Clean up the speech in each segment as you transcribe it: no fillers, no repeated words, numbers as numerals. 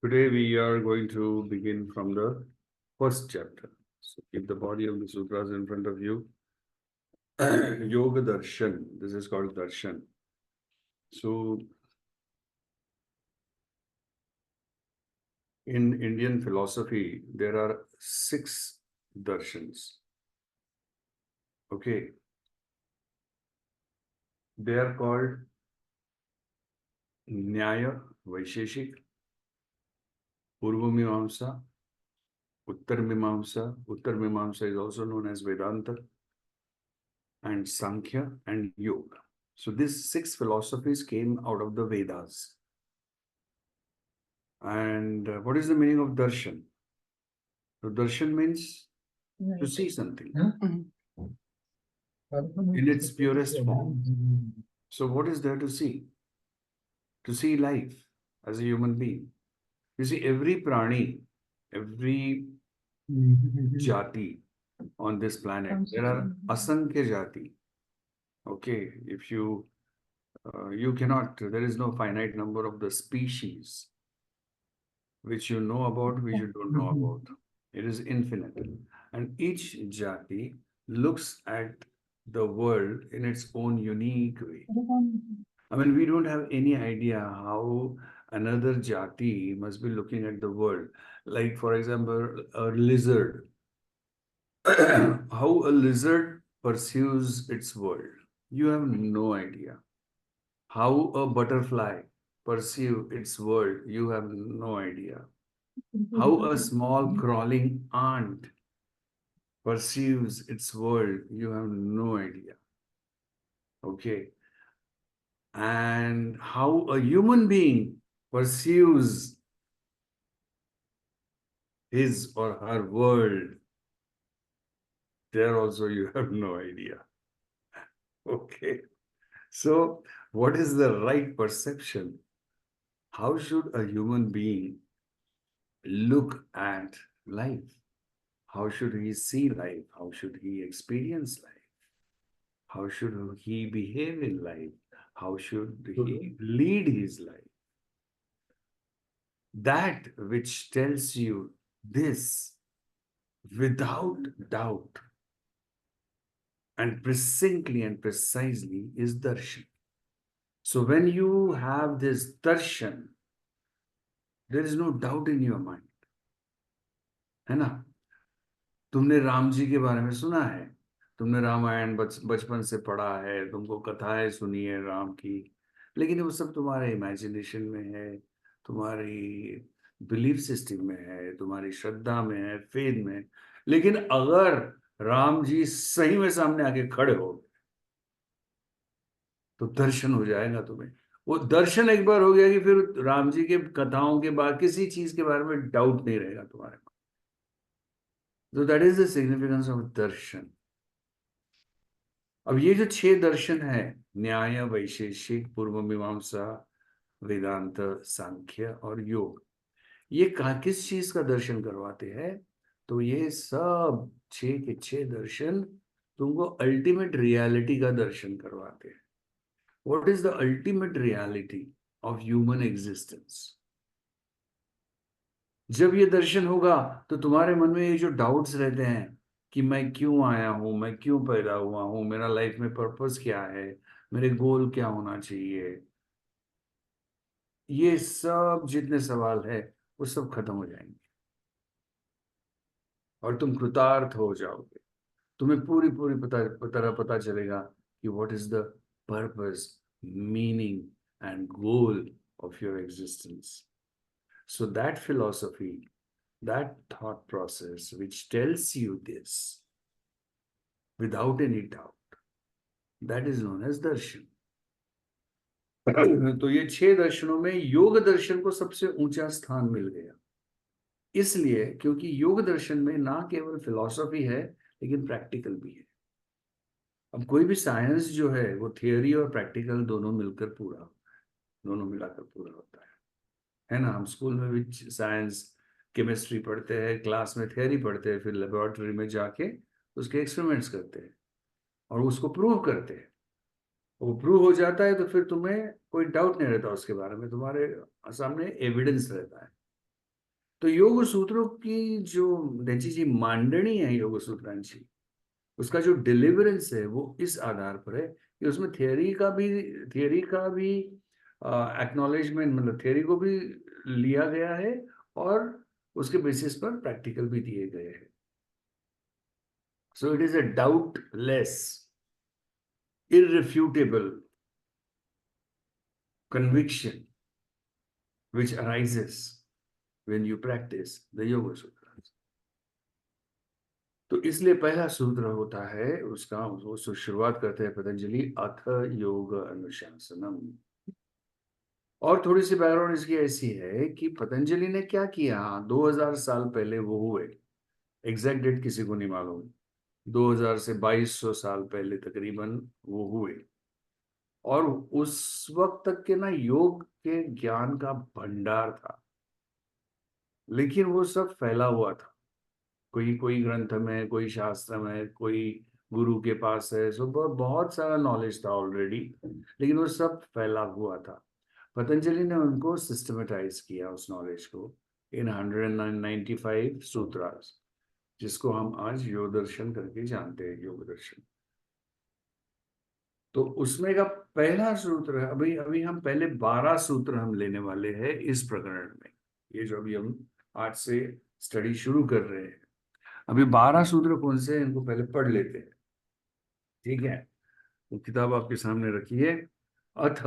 Today we are going to begin from the first chapter. So keep the body of the sutras in front of you. Yoga Darshan. This is called Darshan. So in Indian philosophy, there are 6 darshans. Okay. They are called Nyaya, Vaisheshik, Purva Mimamsa, Uttar Mimamsa. Uttar Mimamsa is also known as Vedanta, and Sankhya and Yoga. So these 6 philosophies came out of the Vedas. And what is the meaning of darshan? So darshan means to see something in its purest form. So what is there to see? To see life as a human being. You see, every prani, every jati on this planet, there are asankhya jati. Okay, if you cannot, there is no finite number of the species which you know about, which you don't know about. It is infinite. And each jati looks at the world in its own unique way. I mean, we don't have any idea how another jati must be looking at the world. Like, for example, a lizard. How a lizard perceives its world. You have no idea. How a butterfly perceives its world. You have no idea. How a small crawling ant perceives its world, you have no idea. Okay. And how a human being perceives his or her world, there also you have no idea. Okay. So, what is the right perception? How should a human being look at life? How should he see life? How should he experience life? How should he behave in life? How should he lead his life? That which tells you this without doubt and succinctly and precisely is darshan. So when you have this darshan, there is no doubt in your mind. है ना? तुमने राम जी के बारे में सुना है, तुमने रामायण बचपन से पढ़ा है, तुमको कथाएं सुनी है राम की, लेकिन वो सब तुम्हारे इमेजिनेशन में है, तुम्हारी बिलीफ सिस्टम में है, तुम्हारी श्रद्धा में है, फेथ में। लेकिन अगर राम जी सही में सामने आके खड़े हो तो दर्शन हो जाएगा तुम्हें। वो दर्शन एक बार हो गया कि फिर राम जी के कथाओं के बाद किसी चीज के बारे में डाउट नहीं रहेगा तुम्हारे। So that is the significance of darshan. अब ये जो 6 दर्शन है, न्याय, वैशेषिक, पूर्व मीमांसा, वेदांत, सांख्य और योग, ये किस चीज का दर्शन करवाते हैं? तो ये सब 6 के 6 दर्शन तुमको अल्टीमेट रियलिटी का दर्शन करवाते हैं। What is the ultimate reality of human existence? जब ये दर्शन होगा तो तुम्हारे मन में ये जो डाउट्स रहते हैं कि मैं क्यों आया हूं, मैं क्यों पैदा हुआ हूं, मेरा लाइफ में पर्पस क्या है, मेरे गोल क्या होना चाहिए, ये सब जितने सवाल है वो सब खत्म हो जाएंगे और तुम कृतार्थ हो जाओगे। तुम्हें पूरी पूरी तरह पता चलेगा कि what is the purpose, meaning and goal of your existence. So that philosophy, that thought process which tells you this without any doubt, that is known as darshan. तो ये 6 दर्शनों में योग दर्शन को सबसे ऊंचा स्थान मिल गया, इसलिए क्योंकि योग दर्शन में ना केवल फिलॉसफी है लेकिन प्रैक्टिकल भी है। अब कोई भी साइंस जो है वो थियोरी और प्रैक्टिकल दोनों मिलकर पूरा, दोनों मिलाकर पूरा होता है ना? हम स्कूल में भी साइंस, केमिस्ट्री पढ़ते हैं, क्लास में थियरी पढ़ते हैं, फिर लेबोरेटरी में जाके उसके एक्सपेरिमेंट्स करते हैं और उसको प्रूव करते हैं। वो प्रूव हो जाता है तो फिर तुम्हें कोई डाउट नहीं रहता उसके बारे में, तुम्हारे सामने एविडेंस रहता है। तो योग सूत्रों की जो त्यांची जी मांडणी है योग सूत्रांची, उसका जो डिलीवरेंस है वो इस आधार पर है कि उसमें थियरी का भी एक्नॉलेजमेंट, मतलब थियरी को भी लिया गया है और उसके बेसिस पर प्रैक्टिकल भी दिए गए हैं. So it is a doubtless, irrefutable conviction which arises when you practice the Yoga Sutras. तो इसलिए पहला सूत्र होता है उसका, वो शुरुआत करते हैं पतंजलि, अथ योग अनुशासनम. और थोड़ी सी बैकग्राउंड इसकी ऐसी है कि पतंजलि ने क्या किया, 2000 साल पहले वो हुए, एग्जैक्ट डेट किसी को नहीं मालूम, 2000 से 2200 साल पहले तकरीबन वो हुए. और उस वक्त तक के ना योग के ज्ञान का भंडार था, लेकिन वो सब फैला हुआ था, कोई कोई ग्रंथ में, कोई शास्त्र में, कोई गुरु के पास है, सो बहुत सारा नॉलेज था ऑलरेडी, लेकिन वो सब फैला हुआ था. पतंजलि ने उनको सिस्टमेटाइज किया उस नॉलेज को इन 195 सूत्रास, जिसको हम आज योग दर्शन करके जानते हैं, योग दर्शन. तो उसमें का पहला सूत्र है, अभी अभी हम पहले 12 सूत्र हम लेने वाले हैं इस प्रकरण में, ये जो अभी हम आज से स्टडी शुरू कर रहे हैं. अभी 12 सूत्र कौन से हैं, इनको पहले पढ़ लेते हैं, ठीक है. तो किताब आपके सामने रखिए. अथ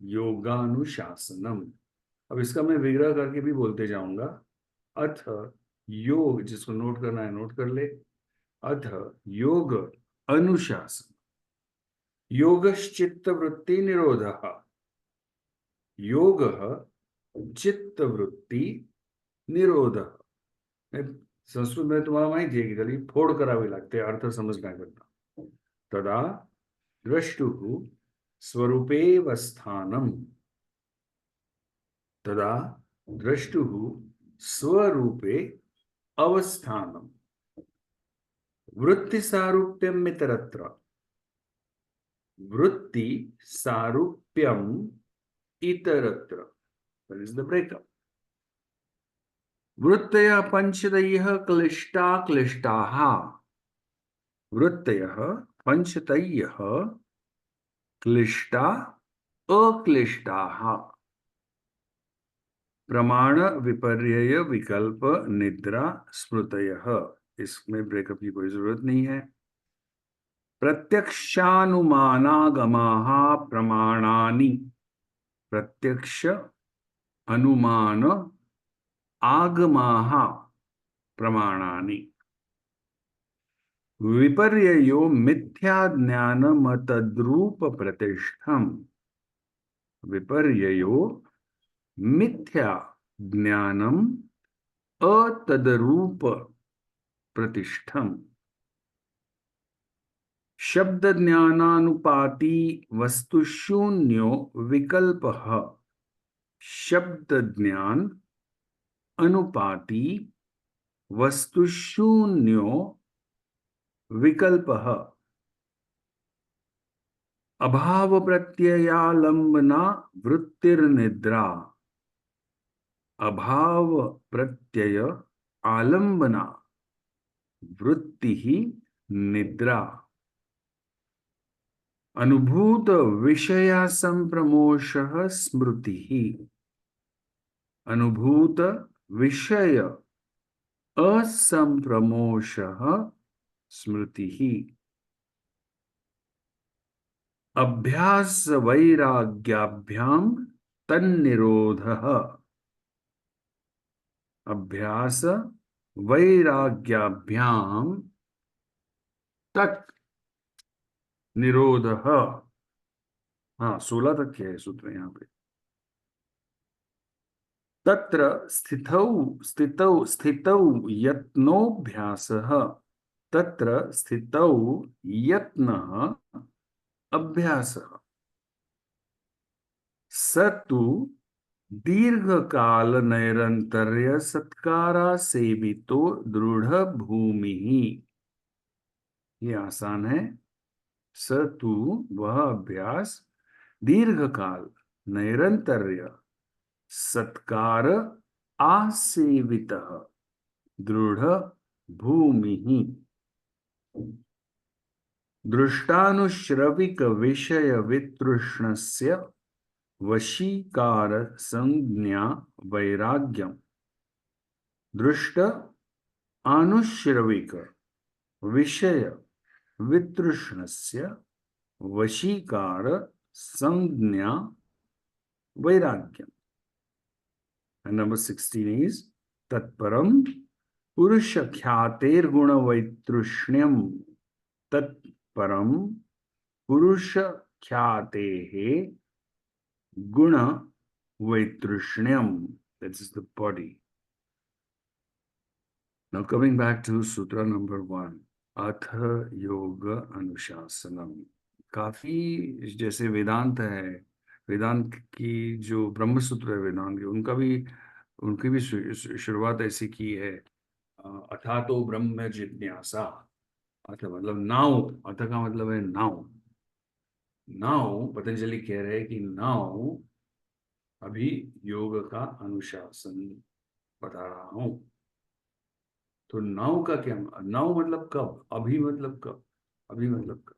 योगानुशासनम. अब इसका मैं विग्रह करके भी बोलते जाऊंगा. अथ योग, जिसको नोट करना है नोट कर ले. अथ योग अनुशासन. योगश्चित्त वृत्ति निरोधः. योग चित्तवृत्ति निरोधः. संस्कृत में तुम्हाला माहिती आहे की खाली फोड करावी लागते अर्थ समजण्याकरता. तदा द्रष्टुः स्वरूपेवस्थानम. तदा द्रष्टुः स्वरूपे अवस्थानम. वृत्ति सारूप्यम इतरत्र. वृत्ति सारूप्यम इतरत्र. That is the breakup. वृत्तयः पंचतयः क्लिष्टा क्लिष्टाः. वृत्तयः पंचतयः क्लिष्टा अक्लिष्टाः. प्रमाण विपर्यय विकल्प निद्रा स्मृतयः. इसमें ब्रेकअप की कोई जरूरत नहीं है. प्रत्यक्षानुमानागमाः प्रमाणानि. प्रत्यक्ष अनुमान आगमाः प्रमाणानि. विपर्ययो मिथ्या ज्ञानमतद्रूप प्रतिष्ठम. विपर्ययो मिथ्या ज्ञानम अतद्रूप प्रतिष्ठम. शब्द ज्ञानानुपाती वस्तुशून्यो विकल्पः. शब्द ज्ञान अनुपाती वस्तुशून्यो विकल्पः. अभाव प्रत्ययालंबना वृत्तिर्निद्रा. अभाव प्रत्यय आलंबना वृत्ति ही निद्रा. अनुभूत विषया संप्रमोषः स्मृतिः. अनुभूत विषय असंप्रमोषः स्मृतिः. अभ्यास वैराग्याभ्याम तन्निरोधः. अभ्यास वैराग्याभ्याम तत् निरोधः. हाँ, 16 तक क्या है सूत्र यहाँ पे. तत्र स्थितौ स्थितौ स्थितौ यत्नोऽभ्यासः. तत्र स्थितौ यत्नः अभ्यासः. स तु दीर्घकाल नैरंतर्य सत्कारा सेवितो दृढ़ भूमि. ये आसान है. स तु वह अभ्यास दीर्घकाल नैरंतर्य सत्कार आसेवितः दृढ़ भूमि दृष्टानुश्रविक विषय वितृष्णस्य वशीकार संज्ञा वैराग्यम दृष्ट अनुश्रविक विषय वितृष्णस्य वशीकार संज्ञा वैराग्यम. And number 16 is तत्परम पुरुष ख्यातेर्गुण वैतृष्ण्यम तत्परम पुरुष ख्यातेः गुण वैतृष्ण्यम. That is the body. Now coming back to sutra number 1, अथ योग अनुशासनम. काफी जैसे वेदांत है, वेदांत की जो ब्रह्म सूत्र है वेदांत की, उनकी भी शुरुआत ऐसी की है, अथा तो ब्रह्म जिज्ञासा. अथ मतलब नाउ, अथ का मतलब है नाउ. नाउ पतंजलि कह रहे हैं कि नाउ अभी योग का अनुशासन बता रहा हूं. तो नाउ का क्या, नाउ मतलब कब, अभी मतलब कब, अभी मतलब कब.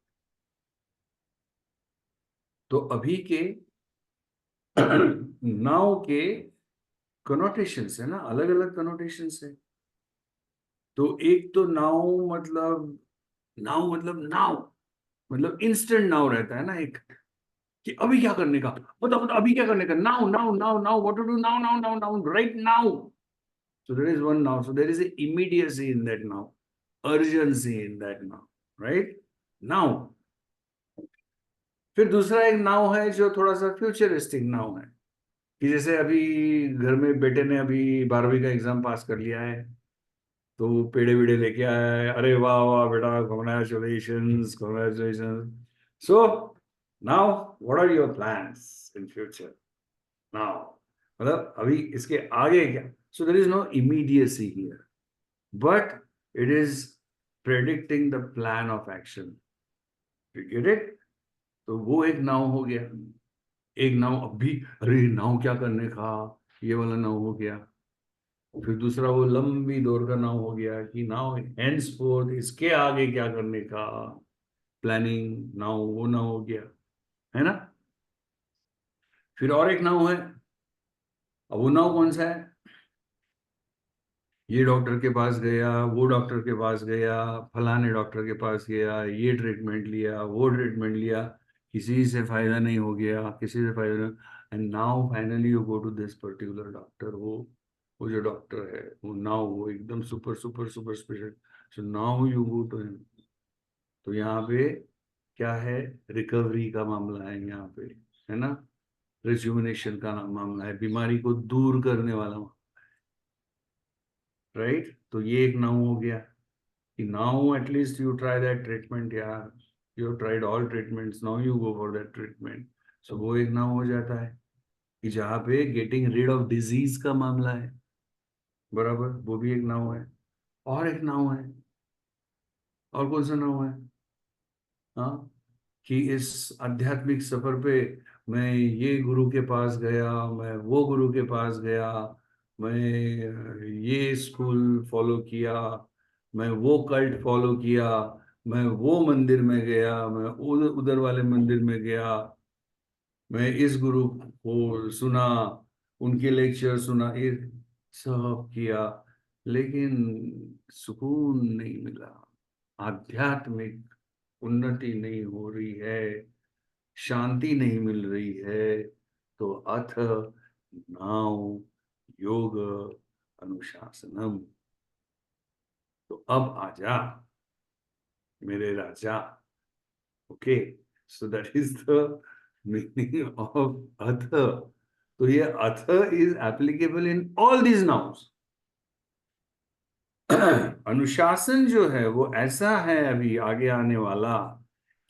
तो अभी के नाउ के कनोटेशंस है ना, अलग अलग कनोटेशंस है. तो एक तो नाउ मतलब नाउ इंस्टेंट नाउ रहता है ना, एक कि अभी क्या करने का, मतलब अभी क्या करने का, now now now now what to do now now now now right now. So there is one now. So there is an immediacy in that now, urgency in that now, right? Now. फिर दूसरा एक now है जो थोड़ा सा futuristic now है, कि जैसे अभी घर में बेटे ने अभी 12वीं का एग्जाम पास कर लिया है, तो पेड़े वेड़े लेके आया है, अरे वाह वाह बेटा, congratulations congratulations. So now what are your plans in future now, मतलब अभी इसके आगे क्या. So there is no immediacy here, but it is predicting the plan of action. You get it? तो वो एक नाउ हो गया. एक नाउ अभी, अरे नाउ क्या करने का, ये वाला नाउ हो गया. फिर दूसरा वो लंबी दौर का नाउ हो गया कि नाउ henceforth इसके आगे क्या करने का, प्लानिंग नाउ, वो नाउ हो गया, है ना. फिर और एक नाउ है. अब वो नाउ कौन सा है, ये डॉक्टर के पास गया, वो डॉक्टर के पास गया, फलाने डॉक्टर के पास गया, ये ट्रीटमेंट लिया, वो ट्रीटमेंट लिया, किसी से फायदा नहीं हो गया, किसी से फायदा नहीं. And now finally you go to this particular doctor. वो जो डॉक्टर है वो नाउ वो एकदम super super super special. So now you go to him. तो यहाँ पे क्या है, रिकवरी का मामला है यहाँ पे, है ना, रिज्यूमिनेशन का मामला है, बीमारी को दूर करने वाला, राइट. तो ये एक नाउ हो गया कि now at least you try that treatment यार, you tried all treatments, now you go for that treatment. So वो एक नाउ हो जाता है कि जहाँ पे गेटिंग रिड ऑफ डिजीज का मामला है, बराबर, वो भी एक नाउ है. और एक नाउ है, और कौन सा नाउ है, हाँ, कि इस आध्यात्मिक सफर पे मैं ये गुरु के पास गया, मैं वो गुरु के पास गया, मैं ये स्कूल फॉलो किया, मैं वो कल्ट फॉलो किया, मैं वो मंदिर में गया, मैं उधर उधर वाले मंदिर में गया, मैं इस गुरु को सुना, उनके लेक्चर सुना, ये सब किया, लेकिन सुकून नहीं मिला, आध्यात्मिक उन्नति नहीं हो रही है, शांति नहीं मिल रही है. तो अथ नाउ योग अनुशासनम. तो अब आजा मेरे राजा. Okay, so that is the meaning of अथ. तो ये अथ is applicable in all these nouns. अनुशासन जो है वो ऐसा है अभी आगे आने वाला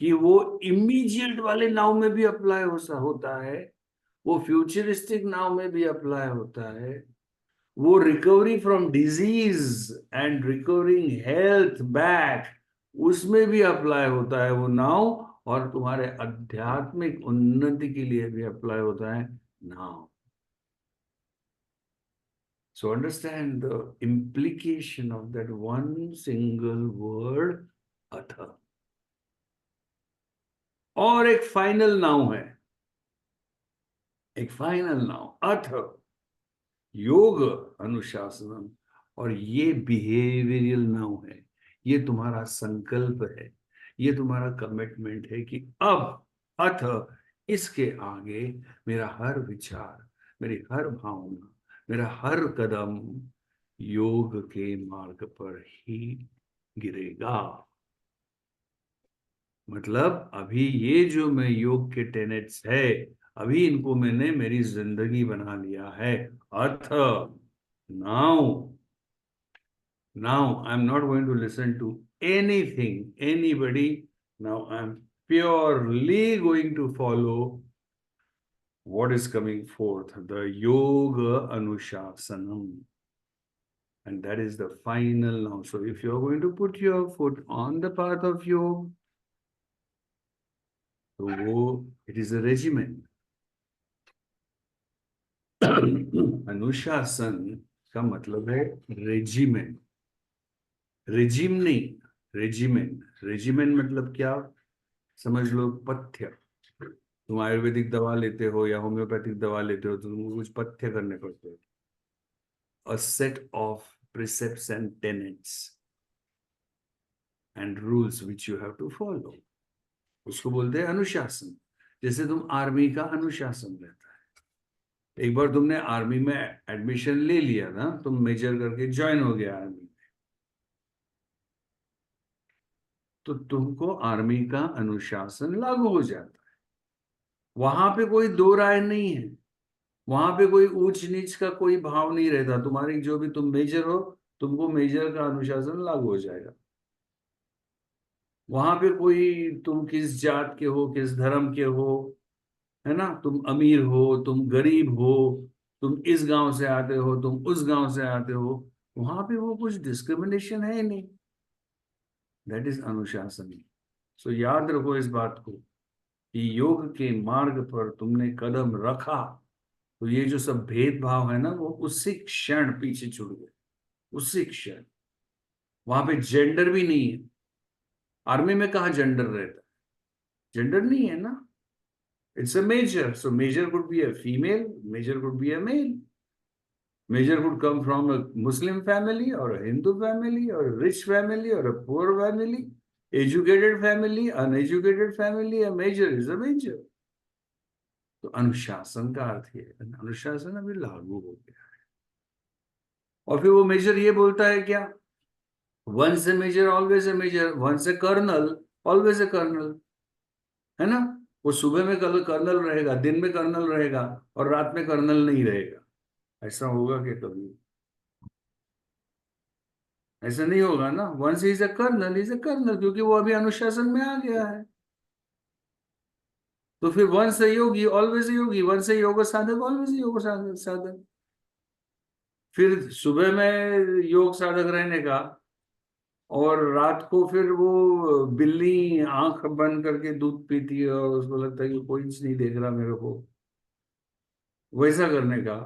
कि वो इमीडिएट वाले नाव में भी अप्लाई होता है, वो फ्यूचरिस्टिक नाव में भी अप्लाई होता है, वो recovery from disease and recovering health back उसमें भी अप्लाई होता है वो नाव, और तुम्हारे आध्यात्मिक उन्नति के लिए भी अप्लाई होता है नाव. So understand the implication of that one single word, अथ. और एक फाइनल नाउन है, एक फाइनल नाउन अथ, योग अनुशासनम. और ये बिहेवियरल नाउन है, ये तुम्हारा संकल्प है, ये तुम्हारा कमिटमेंट है कि अब अथ, इसके आगे मेरा हर विचार, मेरी हर भावना, मेरा हर कदम योग के मार्ग पर ही गिरेगा. मतलब अभी ये जो मैं योग के टेनेट्स है, अभी इनको मैंने मेरी जिंदगी बना लिया है. अर्थ, now, I'm not going to listen to anything, anybody. Now I'm purely going to follow what is coming forth, the yoga anushasanam. And that is the final now. So if you're going to put your foot on the path of yoga, so it is a regimen. अनुशासन का मतलब है regiment. Regime नहीं, regiment. Regiment मतलब क्या, समझ लो पथ्य. तुम आयुर्वेदिक दवा लेते हो या होम्योपैथिक दवा लेते हो तो तुमको कुछ पथ्य करने पड़ते हैं. A set of precepts and tenets and rules which you have to follow, उसको बोलते हैं अनुशासन. जैसे तुम आर्मी का अनुशासन रहता है. एक बार तुमने आर्मी में एडमिशन ले लिया ना, तुम मेजर करके ज्वाइन हो गया आर्मी, तो तुमको आर्मी का अनुशासन लागू हो जाता है. वहां पे कोई दो राय नहीं है, वहां पे कोई ऊंच नीच का कोई भाव नहीं रहता. तुम्हारी जो भी तुम मेजर हो, तुमको मेजर का अनुशासन लागू हो जाएगा. वहां पे कोई तुम किस जात के हो, किस धर्म के हो, है ना, तुम अमीर हो, तुम गरीब हो, तुम इस गांव से आते हो, तुम उस गांव से आते हो, वहां पे वो कुछ डिस्क्रिमिनेशन है नहीं. दैट इज अनुशासन. सो याद रखो इस बात को कि योग के मार्ग पर तुमने कदम रखा तो ये जो सब भेदभाव है ना, वो उसी क्षण पीछे छूट गए, उसी क्षण. वहां पे जेंडर भी नहीं है. आर्मी में कहा जेंडर रहता है, जेंडर नहीं है ना. It's a major. So major could be a female, major could be a male, major could come from a Muslim family और अ हिंदू फैमिली और a rich family or a poor family, educated family, uneducated family, a major is a major. तो अनुशासन का अर्थ है, अनुशासन अभी लागू हो गया. और फिर वो मेजर ये बोलता है क्या, once a major always a major, once a colonel always a colonel, है ना. वो सुबह में कल कर्नल रहेगा, दिन में कर्नल रहेगा, और रात में कर्नल नहीं रहेगा. ऐसा होगा क्या कभी? ऐसा नहीं होगा ना. Once is a colonel, is a colonel, क्योंकि वो अभी अनुशासन में आ गया है. तो फिर once a yogi always yogi, once a योग साधक ऑलवेज योग साधक. फिर सुबह में योग साधक रहने का, और रात को फिर वो बिल्ली आंख बंद करके दूध पीती है और उसको लगता है कि कोई नहीं देख रहा मेरे को, वैसा करने का.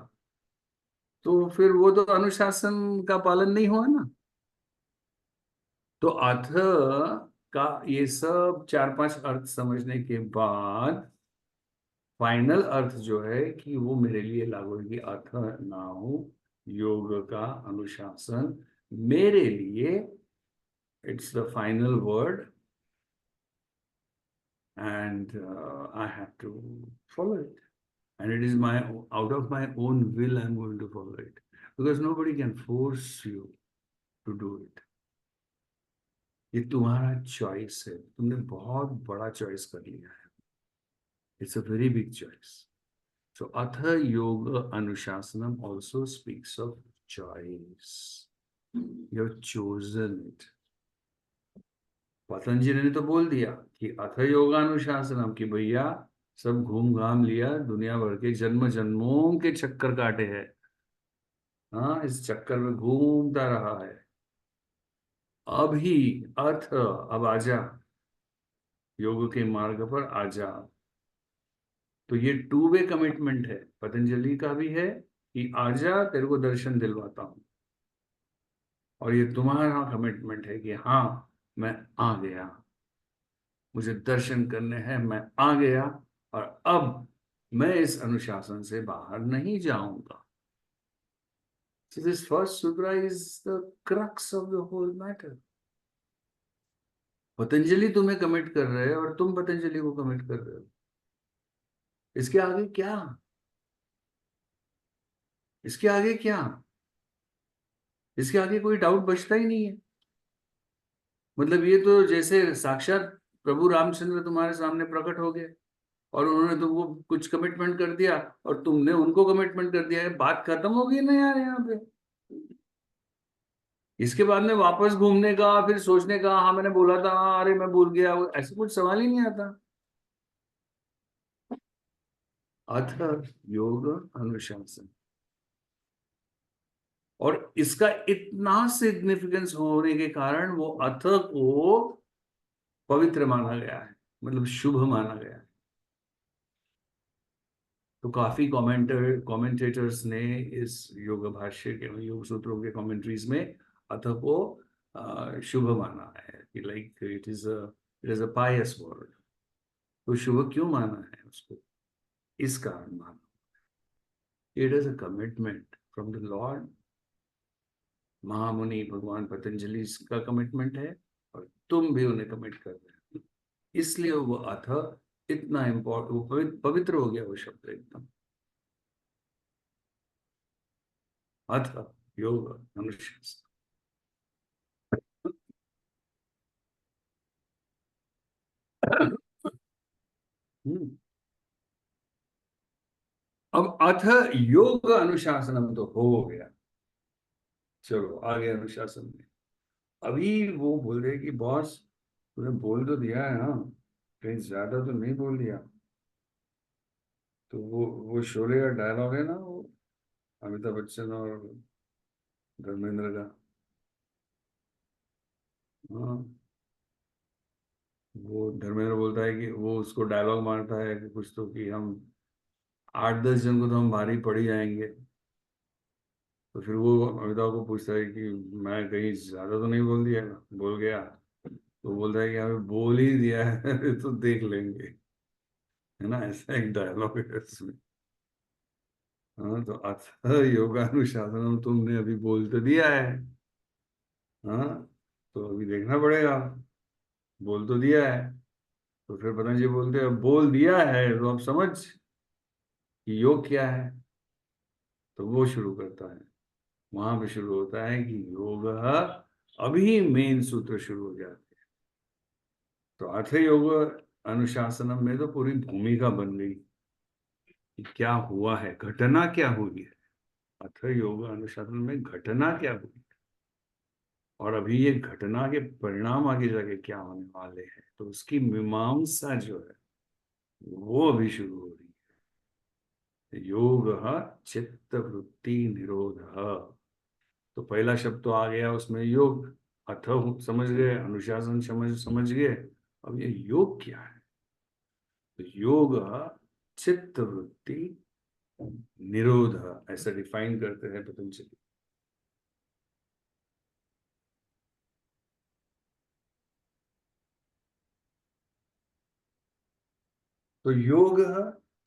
तो फिर वो तो अनुशासन का पालन नहीं हुआ ना. तो अथ का ये सब चार पांच अर्थ समझने के बाद फाइनल अर्थ जो है कि वो मेरे लिए लागू होगी. अथ नाउ योग का अनुशासन मेरे लिए, it's the final word, and I have to follow it. And it is my, out of my own will I'm going to follow it, because nobody can force you to do it. ये तुम्हारा choice है. तुमने बहुत बड़ा choice कर लिया है. It's a very big choice. So Atha Yoga Anushasanam also speaks of choice. You have chosen it. Patanjali ने तो बोल दिया कि अथ योगानुशासनम, कि भैया सब घूम घाम लिया, दुनिया भर के जन्म जन्मों के चक्कर काटे हैं. हाँ, इस चक्कर में घूमता रहा है. अभी अर्थ, अब आजा, योग के मार्ग पर आजा. तो ये टू वे कमिटमेंट है, पतंजलि का भी है कि आजा तेरे को दर्शन दिलवाता हूं, और ये तुम्हारा कमिटमेंट है कि हाँ मैं आ गया, मुझे दर्शन करने हैं, मैं आ गया, और अब मैं इस अनुशासन से बाहर नहीं जाऊंगा. So this first sutra is the crux of the whole matter. Patanjali तुम्हें कमिट कर रहे हैं और तुम पतंजलि को कमिट कर रहे हो. इसके आगे क्या? इसके आगे क्या? इसके आगे कोई डाउट बचता ही नहीं है. मतलब ये तो जैसे साक्षात प्रभु रामचंद्र तुम्हारे सामने प्रकट हो गए और उन्होंने तुमको कुछ कमिटमेंट कर दिया और तुमने उनको कमिटमेंट कर दिया है. बात खत्म हो गई ना यार यहाँ पे. इसके बाद में वापस घूमने का, फिर सोचने का, हाँ मैंने बोला था, हाँ, अरे मैं भूल गया, ऐसे कुछ सवाल ही नहीं आता. अथ योग अनुशासन. और इसका इतना सिग्निफिकेंस होने के कारण वो अथ को पवित्र माना गया है, मतलब शुभ माना गया है. तो काफी कमेंटेटर्स ने इस योग भाष्य के, योग सूत्रों के कमेंट्रीज में अथ को शुभ माना है कि like it is a pious word. तो शुभ क्यों माना है उसको? इस कारण माना. It is a commitment from the Lord. महामुनि भगवान पतंजलि का कमिटमेंट है और तुम भी उन्हें कमिट कर रहे हो, इसलिए वो अथ इतना इम्पोर्टेंट, वो पवित्र हो गया वो शब्द एकदम. अथ योग अनुशासन. हम्म. अब अथ योग अनुशासनम तो हो गया. चलो आगे अनुशासन में. अभी वो बोल रहे कि बॉस तूने बोल तो दिया है ना, कहीं ज्यादा तो नहीं बोल दिया. तो वो शोले का डायलॉग है ना, वो अमिताभ बच्चन और धर्मेंद्र का. हाँ. वो धर्मेंद्र बोलता है कि वो उसको डायलॉग मारता है कि कुछ तो कि हम 8-10 जन को तो हम भारी पड़ ही जाएंगे. तो फिर वो अमिताभ को पूछता है कि मैं कहीं ज्यादा तो नहीं बोल दिया, बोल गया. तो बोलता है कि हमें बोल ही दिया है तो देख लेंगे. है ना, ऐसा एक डायलॉग है इसमें. हाँ, तो अथ योगानुशासनम तुमने अभी बोल तो दिया है. हाँ, तो अभी देखना पड़ेगा. बोल तो दिया है. तो फिर पतंजलि बोलते हैं बोल दिया है तो अब समझ कि योग क्या है. तो वो शुरू करता है. वहां पे शुरू होता है कि योग, अभी मेन सूत्र शुरू हो जाते हैं. तो अर्थ योग अनुशासनम में तो पूरी भूमिका बन गई कि क्या हुआ है, घटना क्या हुई है. अर्थ योग अनुशासन में घटना क्या हुई, और अभी ये घटना के परिणाम आगे जाके क्या होने वाले हैं, तो उसकी मीमांसा जो है वो अभी शुरू हो रही है. योग चित्त वृत्ति निरोध. तो पहला शब्द तो आ गया उसमें योग. अथ समझ गए, अनुशासन समझ समझ गए. अब ये योग क्या है? तो योग चित्त वृत्ति निरोध, ऐसा डिफाइन करते हैं पतंजलि. तो योग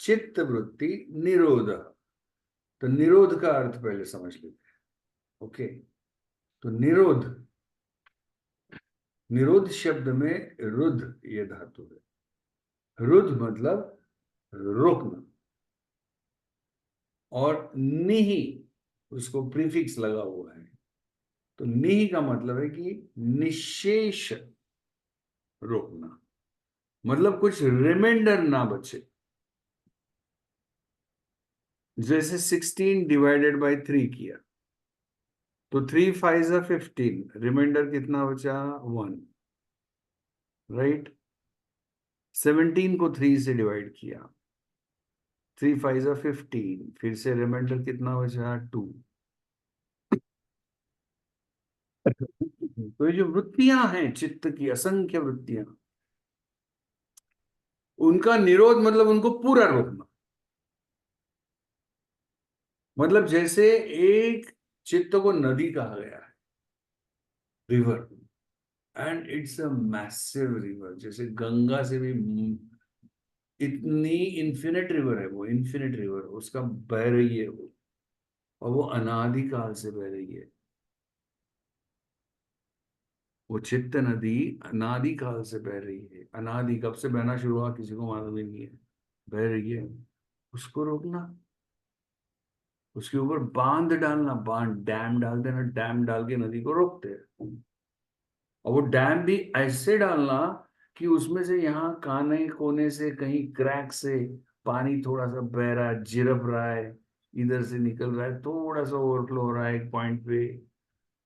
चित्त वृत्ति निरोध. तो निरोध का अर्थ पहले समझ लेते हैं. ओके. तो निरोध, निरोध शब्द में रुद्ध ये धातु है. रुद्ध मतलब रोकना, और निहि उसको प्रीफिक्स लगा हुआ है. तो निहि का मतलब है कि निशेष रोकना, मतलब कुछ रिमाइंडर ना बचे. जैसे 16 डिवाइडेड बाय 3 किया तो 3 5 15, रिमाइंडर कितना बचा? 1. राइट. 17 को 3 से डिवाइड किया, 3 5 15, फिर से रिमाइंडर कितना बचा? 2. तो ये जो वृत्तियां हैं चित्त की, असंख्य वृत्तियां, उनका निरोध मतलब उनको पूरा रोकना. मतलब जैसे एक चित्त को नदी कहा गया है, river, and it's a massive river, जैसे गंगा से भी इतनी इन्फिनिट रिवर है वो, इन्फिनिट रिवर उसका बह रही है वो, और वो अनादिकाल से बह रही है। वो चित्त नदी अनादि काल से बह रही है। अनादि कब से बहना शुरू हुआ किसी को मालूम ही नहीं है, बह रही है। उसको रोकना, उसके ऊपर बांध डालना, बांध डैम डाल देना, डैम डाल के नदी को रोकते हैं। और वो डैम भी ऐसे डालना कि उसमें से यहाँ काने कोने से कहीं क्रैक से पानी थोड़ा सा बह रहा है, जिरप रहा है, इधर से निकल रहा है, थोड़ा सा ओवरफ्लो हो रहा है एक पॉइंट पे।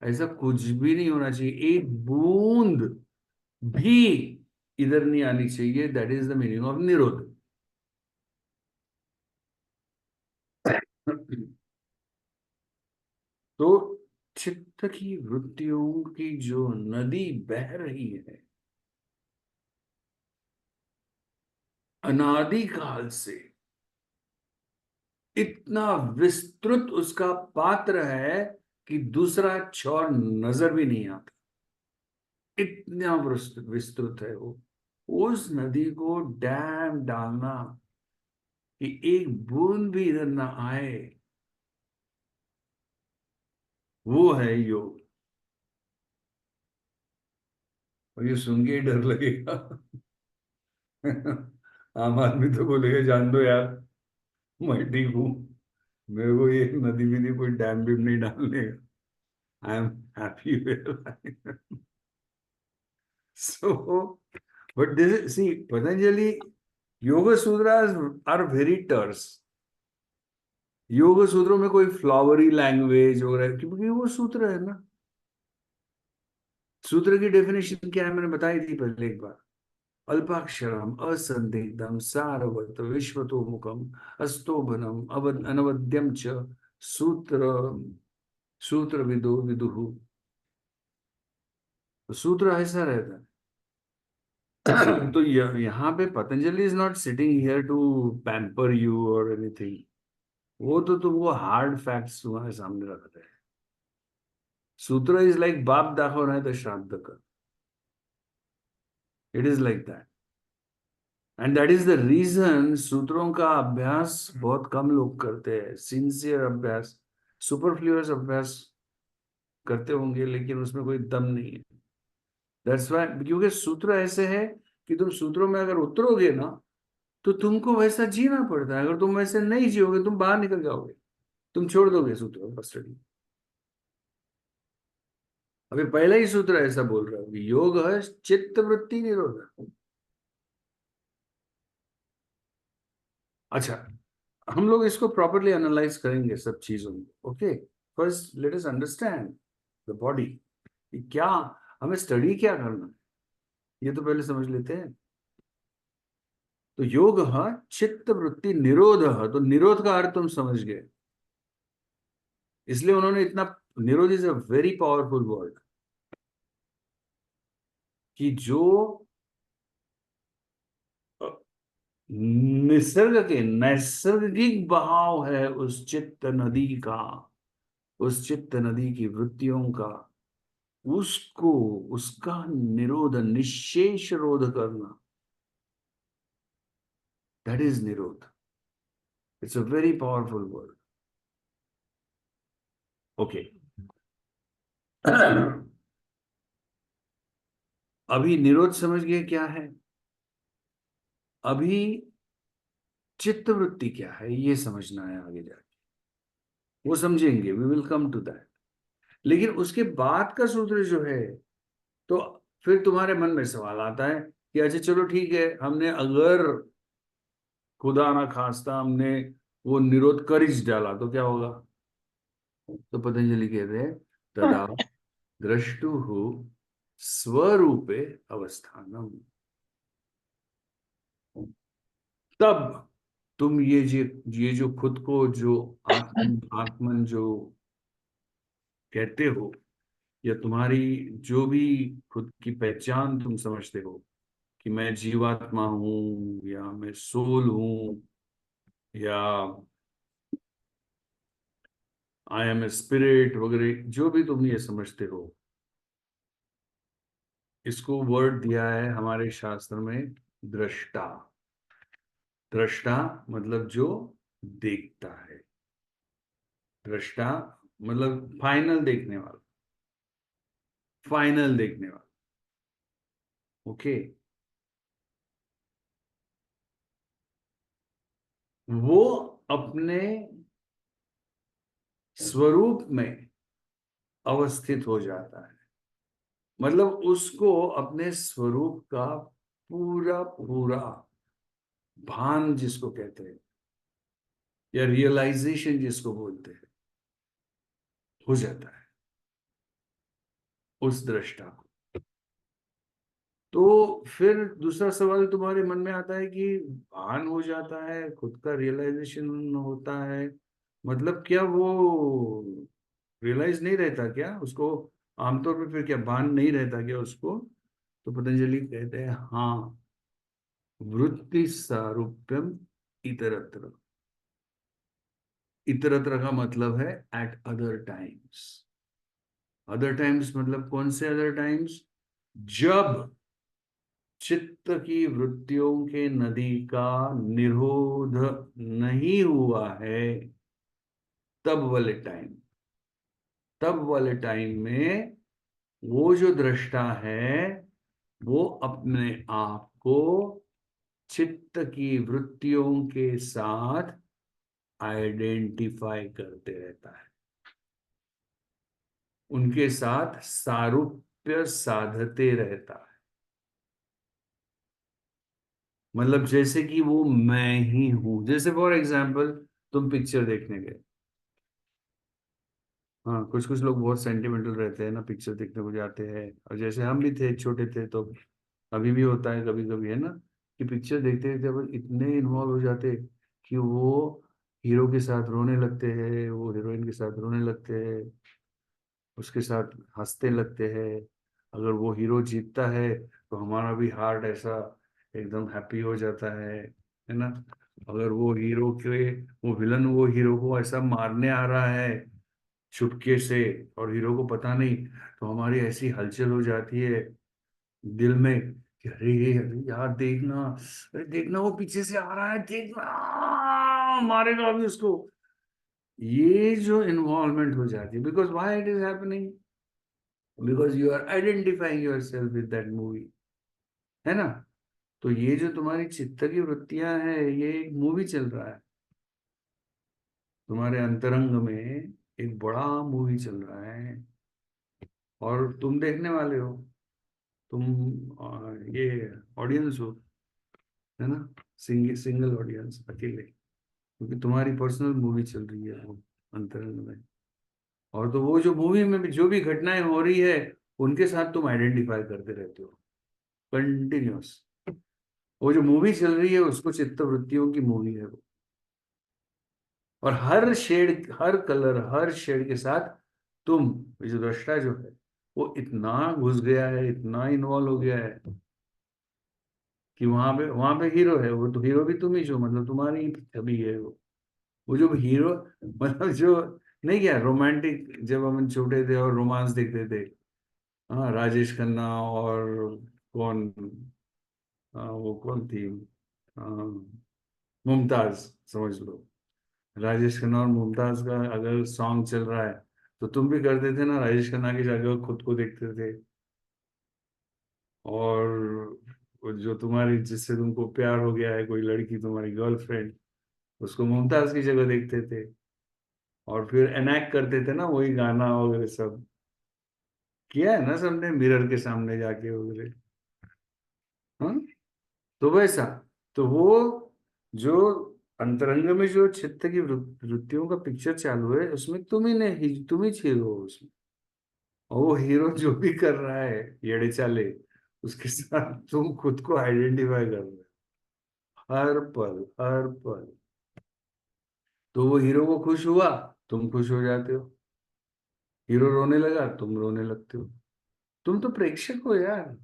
ऐसा कुछ भी नहीं होना चाहिए, एक बूंद भी इधर नहीं आनी चाहिए। That is the meaning of निरोध। तो चित्त की वृत्तियों की जो नदी बह रही है अनादि काल से, इतना विस्तृत उसका पात्र है कि दूसरा छोर नजर भी नहीं आता, इतना विस्तृत है वो। उस नदी को डैम डालना कि एक बूंद भी इधर ना आए, वो है योग। और ये सुन के ही डर लगेगा। आम आदमी तो बोलेगा जान दो यार, मैं ठीक हूँ, मेरे को ये नदी भी नहीं, कोई डैम भी नहीं डालने का, I am happy where. So, but this is, see, Patanjali Yoga Sutras are very terse. योग सूत्रों में कोई फ्लावरी लैंग्वेज वगैरह, क्योंकि वो सूत्र है ना। सूत्र की डेफिनेशन क्या है मैंने बताई थी पहले एक बार। अल्पाक्षरम असंदिग्धम सारवत विश्वतोमुखम अस्तोभनम अनवद्यम च सूत्र सूत्र विदो विदुहु। तो सूत्र ऐसा रहता है। तो यहाँ पे Patanjali is not sitting here to pamper you और एनीथिंग। वो तो तुमको हार्ड फैक्ट्स तुम्हारे सामने रख रहे हैं। सूत्र इज लाइक बाप दाखव रहा है तो श्राद्ध कर, it is like that. And that is the reason सूत्रों का अभ्यास बहुत कम लोग करते हैं, सिंसियर अभ्यास, सुपरफ्लुअस अभ्यास करते होंगे, लेकिन उसमें कोई दम नहीं है। दैट्स व्हाई, क्योंकि सूत्र ऐसे है कि तुम सूत्रों में अगर उतरोगे ना तो तुमको वैसा जीना पड़ता है। अगर तुम वैसे नहीं जियोगे तुम बाहर निकल जाओगे, तुम छोड़ दोगे सूत्रों का स्टडी। अभी पहला ही सूत्र ऐसा बोल रहा है कि योग है चित्त वृत्ति निरोध। अच्छा, हम लोग इसको प्रॉपरली एनालाइज करेंगे सब चीजों को। Okay, first let us understand the body, क्या हमें स्टडी क्या करना है ये तो पहले समझ लेते हैं। तो योग चित्त वृत्ति निरोध, तो निरोध का अर्थ तुम समझ गए, इसलिए उन्होंने इतना, निरोध is a very powerful word, कि जो निसर्ग के नैसर्गिक बहाव है उस चित्त नदी का, उस चित्त नदी की वृत्तियों का, उसको, उसका निरोध, निशेष रोध करना, दैट इज निरोध। It's a very powerful word. Okay, अभी निरोध समझ गए क्या है। अभी चित्त वृत्ति क्या है ये समझना है आगे जाके, वो समझेंगे, we will come to that. लेकिन उसके बाद का सूत्र जो है, तो फिर तुम्हारे मन में सवाल आता है कि अच्छा चलो ठीक है, हमने अगर खुदा ना खास्ता हमने वो निरोध कर ही डाला तो क्या होगा। तो पतंजलि कहते हैं तदा द्रष्टु स्वरूपे अवस्थानम, तब तुम ये जो खुद को जो आत्मन आत्मन जो कहते हो, या तुम्हारी जो भी खुद की पहचान तुम समझते हो कि मैं जीवात्मा हूं, या मैं सोल हूं, या आई एम ए स्पिरिट वगैरह जो भी तुम ये समझते हो, इसको वर्ड दिया है हमारे शास्त्र में दृष्टा। दृष्टा मतलब जो देखता है, दृष्टा मतलब फाइनल देखने वाला, फाइनल देखने वाला। ओके, वो अपने स्वरूप में अवस्थित हो जाता है, मतलब उसको अपने स्वरूप का पूरा पूरा भान जिसको कहते हैं, या रियलाइजेशन जिसको बोलते हैं, हो जाता है उस दृष्टा को। तो फिर दूसरा सवाल तुम्हारे मन में आता है कि भान हो जाता है, खुद का रियलाइजेशन होता है, मतलब क्या वो रियलाइज नहीं रहता क्या उसको? आमतौर पे फिर क्या भान नहीं रहता क्या उसको? तो पतंजलि कहते हैं हाँ, वृत्ति सारूप्यम इतरत्र। इतरत्र का मतलब है eight other times. Other times मतलब कौन से अदर टाइम्स? जब चित्त की वृत्तियों के नदी का निरोध नहीं हुआ है, तब वाले टाइम, तब वाले टाइम में वो जो दृष्टा है वो अपने आप को चित्त की वृत्तियों के साथ आइडेंटिफाई करते रहता है, उनके साथ सारूप्य साधते रहता है। मतलब जैसे कि वो मैं ही हूं, जैसे फॉर एग्जाम्पल तुम पिक्चर देखने गए। हाँ, कुछ कुछ लोग बहुत सेंटिमेंटल रहते हैं ना, पिक्चर देखने को जाते हैं, और जैसे हम भी थे छोटे थे तो अभी भी होता है कभी कभी, है ना, कि पिक्चर देखते देखते अपन इतने इन्वॉल्व हो जाते हैं कि वो हीरो के साथ रोने लगते हैं, वो हीरोइन के साथ रोने लगते हैं, उसके साथ हंसते लगते हैं। अगर वो हीरो जीतता है तो हमारा भी हार्ट ऐसा एकदम हैप्पी हो जाता है ना। अगर वो हीरो के, वो विलन वो हीरो को ऐसा मारने आ रहा है चुपके से और हीरो को पता नहीं, तो हमारी ऐसी हलचल हो जाती है दिल में कि अरे अरे यार देखना, अरे देखना वो पीछे से आ रहा है, देखना मारेगा अभी उसको। ये जो इन्वॉल्वमेंट हो जाती है, because why it is happening, because you are identifying yourself with that movie, है ना। तो ये जो तुम्हारी चित्त की वृत्तियां हैं, ये एक मूवी चल रहा है तुम्हारे अंतरंग में, एक बड़ा मूवी चल रहा है, और तुम देखने वाले हो, तुम ये ऑडियंस हो, है ना, सिंगल ऑडियंस, अकेले, क्योंकि तुम्हारी पर्सनल मूवी चल रही है वो अंतरंग में। और तो वो जो मूवी में भी जो भी घटनाएं हो रही है, उनके साथ तुम आइडेंटिफाई करते रहते हो कंटिन्यूअस। वो जो मूवी चल रही है उसको चित्त वृत्तियों की मूवी है वो, और हर शेड, हर कलर, हर शेड के साथ तुम, ये जो दृष्टा जो है, वो इतना घुस गया है, इतना इन्वॉल्व हो गया है कि वहां पे हीरो है, वो तो हीरो भी तुम ही जो, मतलब तुम्हारी ही छवि है वो जो हीरो, मतलब जो, नहीं क्या रोमांटिक, जब हम छोटे थे और रोमांस देखते थे, हाँ, राजेश खन्ना और कौन, वो कौन थी, मुमताज, समझ लो, राजेश खन्ना और मुमताज का अगर सॉन्ग चल रहा है तो तुम भी करते थे ना, राजेश खन्ना की जगह खुद को देखते थे, और वो जो तुम्हारी, जिससे तुमको प्यार हो गया है, कोई लड़की तुम्हारी गर्लफ्रेंड, उसको मुमताज की जगह देखते थे, और फिर एनैक्ट करते थे ना वही गाना वगैरह सब, किया है ना सबने मिरर के सामने जाके वगैरह। हाँ, तो वैसा, तो वो जो अंतरंग में जो चित्त की वृत्तियों का पिक्चर चालू है, उसमें तुम ही नहीं, तुम ही हीरो हो उसमें, और वो हीरो जो भी कर रहा है येड़े चाले, उसके साथ तुम खुद को आइडेंटिफाई कर रहे हो हर पल, हर पल। तो वो हीरो को खुश हुआ, तुम खुश हो जाते हो, हीरो रोने लगा, तुम रोने लगते हो। तुम तो प्रेक्षक हो यार,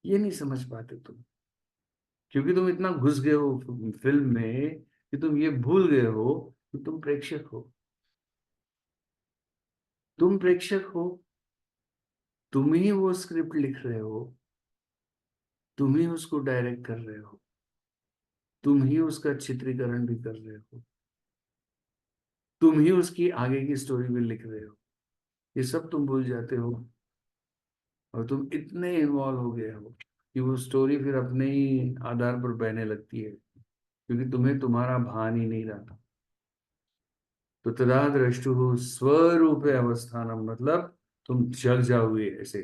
ये नहीं समझ पाते तुम, क्योंकि तुम इतना घुस गए हो फिल्म में कि तुम ये भूल गए हो कि तुम प्रेक्षक हो। तुम प्रेक्षक हो, तुम ही वो स्क्रिप्ट लिख रहे हो, तुम ही उसको डायरेक्ट कर रहे हो, तुम ही उसका चित्रीकरण भी कर रहे हो, तुम ही उसकी आगे की स्टोरी भी लिख रहे हो। ये सब तुम भूल जाते हो और तुम इतने इन्वॉल्व हो गए हो कि वो स्टोरी फिर अपने ही आधार पर बहने लगती है, क्योंकि तुम्हें तुम्हारा भान ही नहीं रहा। तो तदा द्रष्टु स्वरूपे अवस्थानम, मतलब तुम जग जाओगे ऐसे,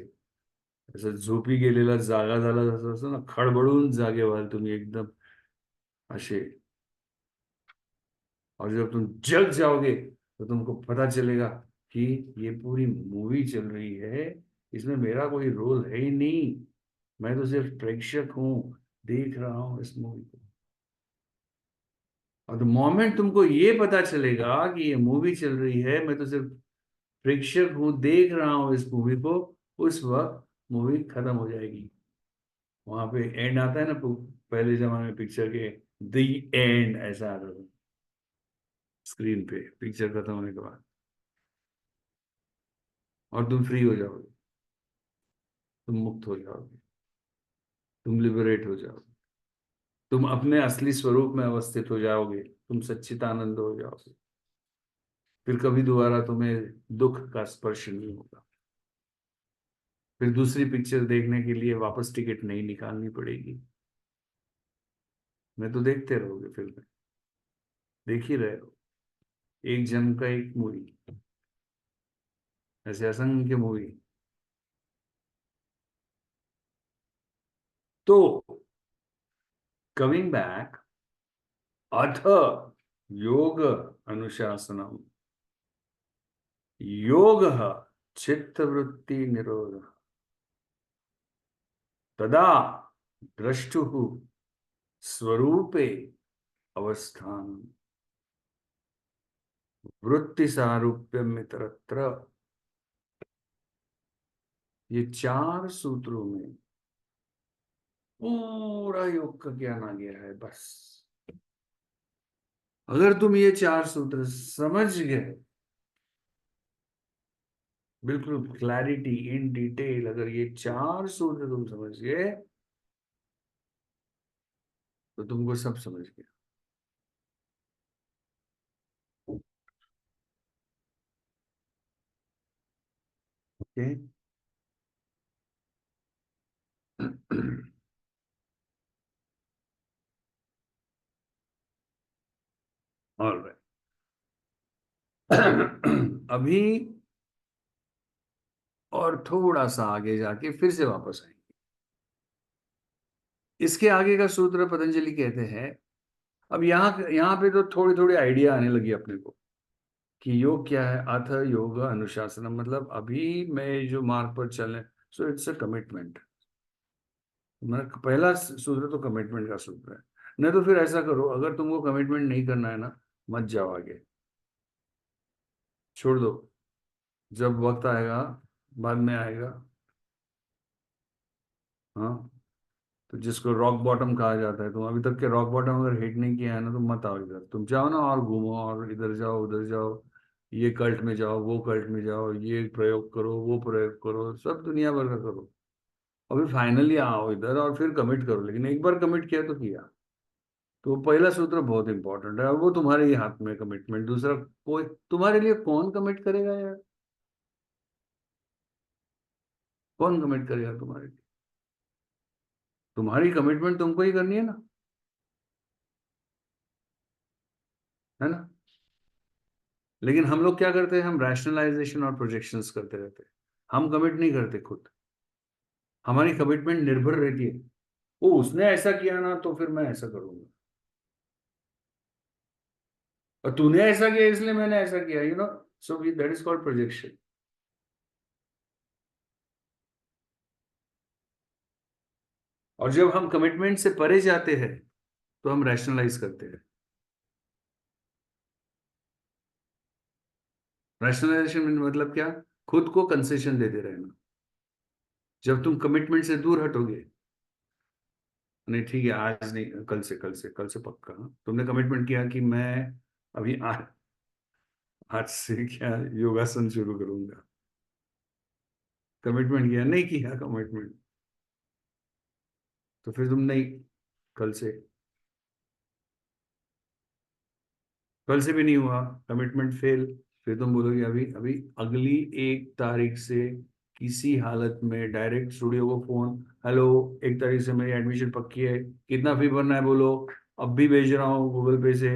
असं झोपी गेलेला जागा झाला जसं असं ना, खडबडून जागे व्हाल तुम्ही एकदम असे। और जब तुम जग जाओगे तो तुमको पता चलेगा कि ये पूरी मूवी चल रही है, इसमें मेरा कोई रोल है ही नहीं, मैं तो सिर्फ प्रेक्षक हूँ, देख रहा हूँ इस मूवी को। और द मोमेंट तुमको ये पता चलेगा कि ये मूवी चल रही है, मैं तो सिर्फ प्रेक्षक हूँ, देख रहा हूँ इस मूवी को, उस वक्त मूवी खत्म हो जाएगी। वहां पे एंड आता है ना, पहले जमाने में पिक्चर के द एंड ऐसा आता था स्क्रीन पे पिक्चर खत्म होने के बाद, और तुम फ्री हो जाओगे, तुम मुक्त हो जाओगे, तुम लिबरेट हो जाओगे, तुम अपने असली स्वरूप में अवस्थित हो जाओगे, तुम सच्चिदानंद हो जाओगे। फिर कभी दोबारा तुम्हें दुख का स्पर्श नहीं होगा, फिर दूसरी पिक्चर देखने के लिए वापस टिकट नहीं निकालनी पड़ेगी। मैं तो देखते रहोगे फिल्में, देख ही रहे हो, एक जन्म का एक मूवी, ऐसे असंख्य मूवी। तो कमिंग बैक, अथ योग अनुशासनम, योग चित्तवृत्ति निरोध, तदा द्रष्टु स्वरूपे अवस्थान, वृत्ति सारूप्यम इतरत्र। ये चार सूत्रों में पूरा योग का ज्ञान आ गया है। बस अगर तुम ये चार सूत्र समझ गए, बिल्कुल क्लैरिटी इन डिटेल, अगर ये चार सूत्र तुम समझ गए तो तुमको सब समझ गया। ओके। ऑलराइट। अभी और थोड़ा सा आगे जाके फिर से वापस आएंगे। इसके आगे का सूत्र पतंजलि कहते हैं, अब यहाँ यहाँ पे तो थोड़ी थोड़ी आइडिया आने लगी अपने को कि योग क्या है। अथ योग अनुशासन, मतलब अभी मैं जो मार्ग पर चल रहे, सो इट्स अ कमिटमेंट। मेरा पहला सूत्र तो कमिटमेंट का सूत्र है। नहीं तो फिर ऐसा करो, अगर तुमको कमिटमेंट नहीं करना है ना, मत जाओ आगे, छोड़ दो। जब वक्त आएगा, बाद में आएगा। हाँ, तो जिसको रॉक बॉटम कहा जाता है, तुम अभी तक के रॉक बॉटम अगर हिट नहीं किया है ना, तो मत आओ इधर। तुम जाओ ना और घूमो, और इधर जाओ उधर जाओ, ये कल्ट में जाओ, वो कल्ट में जाओ, ये प्रयोग करो, वो प्रयोग करो, सब दुनिया भर का करो। अभी फाइनली आओ इधर और फिर कमिट करो। लेकिन एक बार कमिट किया तो किया। तो पहला सूत्र बहुत इंपॉर्टेंट है, और वो तुम्हारे ही हाथ में कमिटमेंट। दूसरा कोई तुम्हारे लिए कौन कमिट करेगा यार? कौन कमिट करेगा तुम्हारे लिए? तुम्हारी कमिटमेंट तुमको ही करनी है ना, है ना? लेकिन हम लोग क्या करते हैं, हम रैशनलाइजेशन और प्रोजेक्शंस करते रहते हैं। हम कमिट नहीं करते खुद। हमारी कमिटमेंट निर्भर रहती है, वो उसने ऐसा किया ना तो फिर मैं ऐसा करूंगा, और तूने ऐसा किया इसलिए मैंने ऐसा किया, सो दैट इज कॉल्ड प्रोजेक्शन। और जब हम कमिटमेंट से परे जाते हैं तो हम रैशनलाइज करते हैं। रैशनलाइजेशन मतलब क्या? खुद को कंसेशन देते रहना। जब तुम कमिटमेंट से दूर हटोगे, नहीं ठीक है आज नहीं, कल से, कल से, कल से पक्का, हाँ? तुमने कमिटमेंट किया कि मैं अभी आज से क्या योगासन शुरू करूंगा, कमिटमेंट किया, नहीं किया कमिटमेंट, तो फिर तुम नहीं, कल से, कल से भी नहीं हुआ, कमिटमेंट फेल, फिर तुम बोलोगे अभी अभी अगली 1 तारीख से किसी हालत में डायरेक्ट स्टूडियो को फोन, हेलो 1 तारीख से मेरी एडमिशन पक्की है, कितना फी भरना है बोलो, अब भी भेज रहा हूँ गूगल पे से।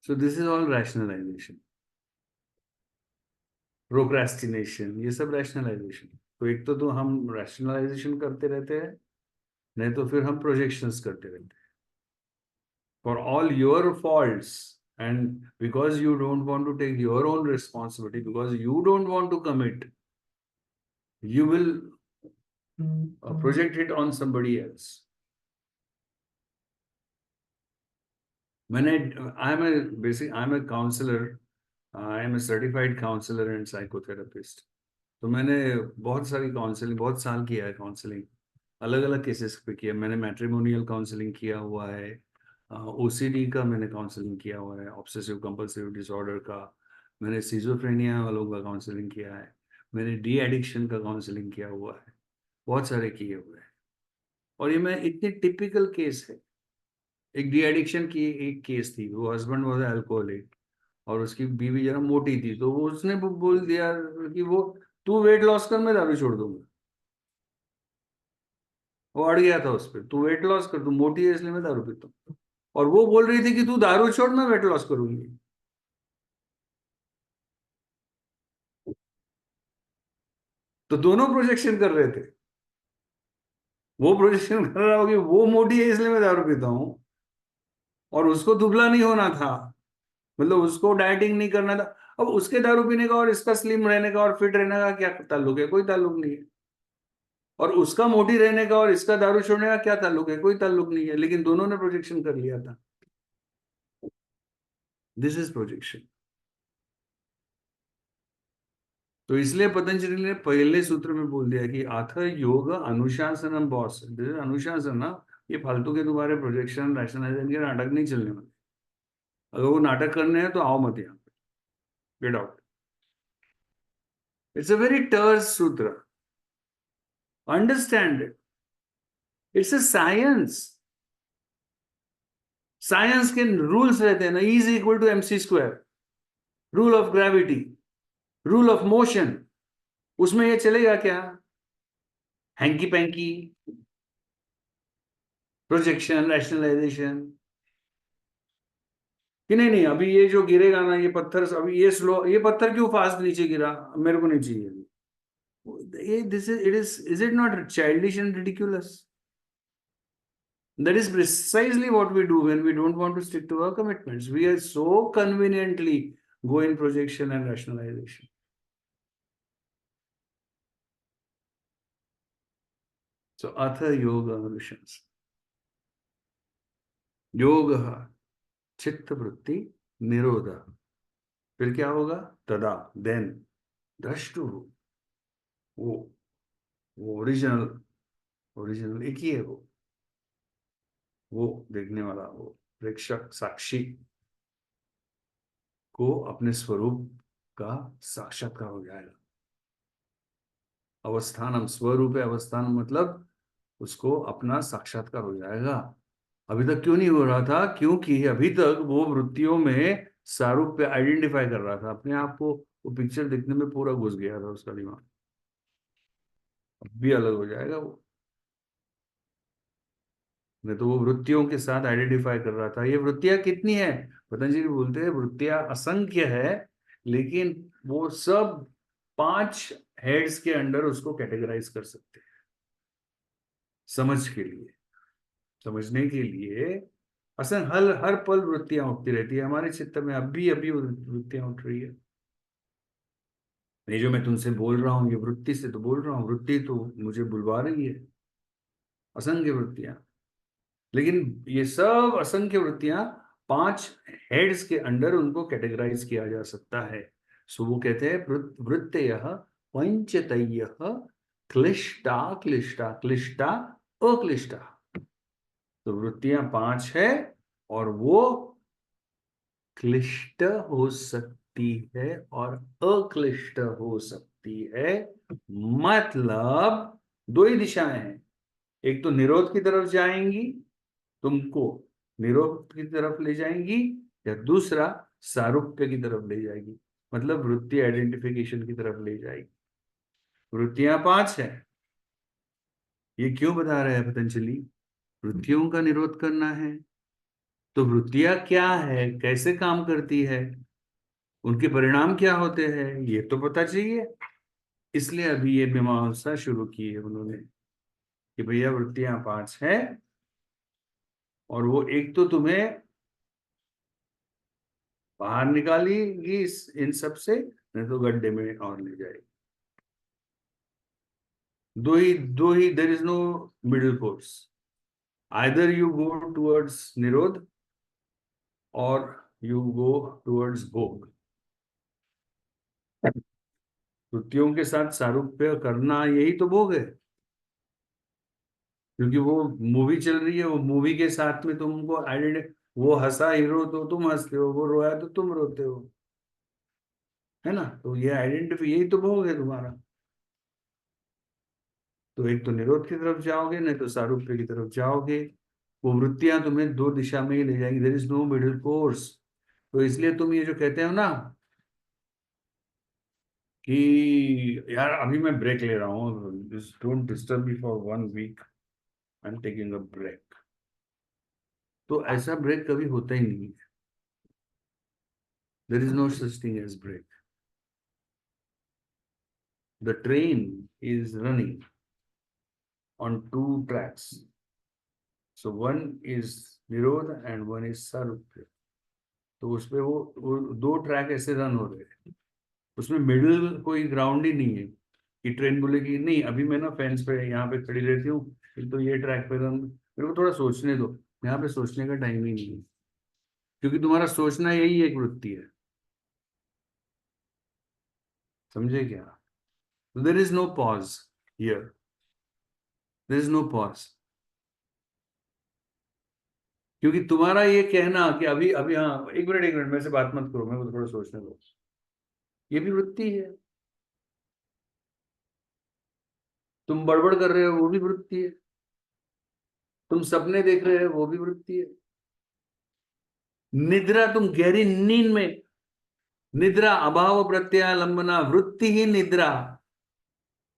So this is all rationalisation, procrastination, ये सब रैशनलाइजेशन। तो एक तो हम रैशनलाइजेशन करते रहते हैं, नहीं तो फिर हम प्रोजेक्शंस करते रहते हैं for all your faults, and because you don't want to take your own responsibility, because you don't want to commit, you will project it on somebody else. मैंने, I am a counsellor, I am a certified counsellor and psychotherapist. तो मैंने बहुत सारी counselling, बहुत साल किया है counselling, अलग अलग केसेस पे किया। मैंने मैट्रिमोनियल काउंसलिंग किया हुआ है, ओसीडी का मैंने काउंसलिंग किया हुआ है, ऑब्सेसिव कंपल्सिव डिसऑर्डर का, मैंने सिजोफ्रेनिया वालों का काउंसलिंग किया है, मैंने डी एडिक्शन का काउंसलिंग किया हुआ है, बहुत सारे किए हुए हैं। और ये मैं इतनी टिपिकल केस है। एक डी एडिक्शन की एक केस थी, वो हस्बैंड वॉज अल्कोहलिक और उसकी बीवी जरा मोटी थी, तो वो उसने बोल दिया कि वो, तू वेट लॉस कर, मैं दारू छोड़ दूंगा। वो अड़ गया था उस पर, तू वेट लॉस कर, तू मोटी है इसलिए मैं दारू पीता हूँ, और वो बोल रही थी कि तू दारू छोड़, मैं वेट लॉस करूंगी। तो दोनों प्रोजेक्शन कर रहे थे। वो प्रोजेक्शन कर रहा हो कि वो मोटी है इसलिए मैं दारू पीता हूँ, और उसको दुबला नहीं होना था, मतलब उसको डाइटिंग नहीं करना था। अब उसके दारू पीने का और इसका स्लिम रहने का और फिट रहने का क्या ताल्लुक है? कोई ताल्लुक नहीं है। और उसका मोटी रहने का और इसका दारू छोड़ने का क्या ताल्लुक है? कोई ताल्लुक नहीं है, लेकिन दोनों ने प्रोजेक्शन कर लिया था। This is projection. तो इसलिए पतंजलि ने पहले सूत्र में बोल दिया कि अथ योग अनुशासनम बॉस, अनुशासन ना, ये फालतू के तुम्हारे प्रोजेक्शन रैशनलाइजेशन के नाटक नहीं चलने वाले। अगर वो नाटक करने हैं तो आओ मत यहाँ पे, get out. It's a very terse सूत्र, understand it, it's a science. Science के रूल्स रहते हैं ना, E is equal to MC square, rule of gravity, rule of motion. उसमें ये चलेगा क्या? हैंकी पैंकी, प्रोजेक्शन, रैशनलाइजेशन, कि नहीं नहीं अभी ये जो गिरेगा ना, ये पत्थर अभी ये स्लो, ये पत्थर क्यों फास्ट नीचे गिरा, मेरे को नहीं चाहिए ये। This is, is it not childish and ridiculous? That is precisely what we do when we don't want to stick to our commitments. We are so conveniently go in projection and rationalization. So, atha yoga अनुशंस, योग चित्त वृत्ति निरोध, फिर क्या होगा? तदा, then, drashtu, वो वो ओरिजिनल, ओरिजिनल एक ही है वो देखने वाला, वो प्रेक्षक साक्षी को अपने स्वरूप का साक्षात्कार हो जाएगा। अवस्थानम, स्वरूप है अवस्थान, मतलब उसको अपना साक्षात्कार हो जाएगा। अभी तक क्यों नहीं हो रहा था? क्योंकि अभी तक वो वृत्तियों में सारूप पे आइडेंटिफाई कर रहा था अपने आप को, वो पिक्चर देखने में पूरा घुस गया था उसका दिमाग। अब भी अलग हो जाएगा वो, नहीं तो वो वृत्तियों के साथ आइडेंटिफाई कर रहा था। ये वृत्तियां कितनी है? पतंजलि बोलते हैं वृत्तियां असंख्य है, लेकिन वो सब 5 हेड्स के अंडर उसको कैटेगराइज कर सकते हैं। समझ के लिए, समझने के लिए, असल हर हर पल वृत्तियां उठती रहती है हमारे चित्त में, अभी अभी वृत्तियां उठ रही है। ये जो मैं तुमसे बोल रहा हूँ, ये वृत्ति से तो बोल रहा हूँ, वृत्ति तो मुझे बुलवा रही है, असंख्य वृत्तियां। लेकिन ये सब असंख्य वृत्तियां 5 हेड्स के अंडर उनको कैटेगराइज किया जा सकता है। सो वो कहते हैं वृत्तय पंचतय क्लिष्टा क्लिष्टा क्लिष्टा अक्लिष्टा। तो वृत्तियां 5 है और वो क्लिष्ट हो सकती सकती है और अक्लिष्ट हो सकती है। मतलब दो ही दिशाएं हैं, एक तो निरोध की तरफ जाएंगी, तुमको निरोध की तरफ ले जाएंगी, या दूसरा सारूप्य की तरफ ले जाएगी, मतलब वृत्ति आइडेंटिफिकेशन की तरफ ले जाएगी। वृत्तियां 5 है। ये क्यों बता रहे हैं पतंजलि? वृत्तियों का निरोध करना है। तो वृत्तियां क्या है, कैसे काम करती है, उनके परिणाम क्या होते हैं, ये तो पता चाहिए। इसलिए अभी ये मीमांसा शुरू की है उन्होंने कि भैया वृत्तियां 5 है, और वो एक तो तुम्हें बाहर निकालेगी इन सब से, नहीं तो गड्ढे में और ले जाएगी। दो ही there is no middle course. Either you go towards निरोध और यू गो टुवर्ड्स भोग। वृत्तियों के साथ सारूप्य करना यही तो भोग है, क्योंकि वो मूवी चल रही है, वो मूवी के साथ में तुमको आइडेंटिटी, वो हंसा हीरो तो तुम हंसते हो, वो रोया तो तुम रोते हो, है ना? तो ये आइडेंटिटी, यही तो भोग है तुम्हारा। तो एक तो निरोध की तरफ जाओगे, नहीं तो सारूप्य की तरफ जाओगे। वो वृत्तियां तुम्हें दो दिशा में ही ले जाएंगी, there is no middle course. तो इसलिए तुम ये जो कहते हो ना कि यार अभी मैं ब्रेक ले रहा हूँ, don't disturb me for 1 week, I am taking a break, तो ऐसा ब्रेक कभी होता ही नहीं है। There is no such thing as break. The train is running on 2 tracks. So one is निरोध and one is सारूप्य। तो उसपे वो 2 ट्रैक ऐसे रन हो रहे हैं, उसमें मिडिल कोई ग्राउंड ही नहीं है कि ट्रेन बोलेगी नहीं अभी मैं ना फेंस पे यहाँ पे खड़ी रहती हूँ, फिर तो ये ट्रैक पे रन, मेरे को थोड़ा सोचने दो। यहाँ पे सोचने का टाइम ही नहीं है, क्योंकि तुम्हारा सोचना यही एक वृत्ति है। समझे क्या? There is no pause here, there is no pause. क्योंकि तुम्हारा ये कहना कि अभी अभी, हाँ 1 मिनट मेरे से बात मत करो, मेरे को थोड़ा सोचने दो, ये भी वृत्ति है। तुम बड़बड़ कर रहे हो, वो भी वृत्ति है। तुम सपने देख रहे हो, वो भी वृत्ति है। निद्रा, तुम गहरी नींद में, निद्रा अभाव प्रत्यालंबना वृत्ति ही निद्रा।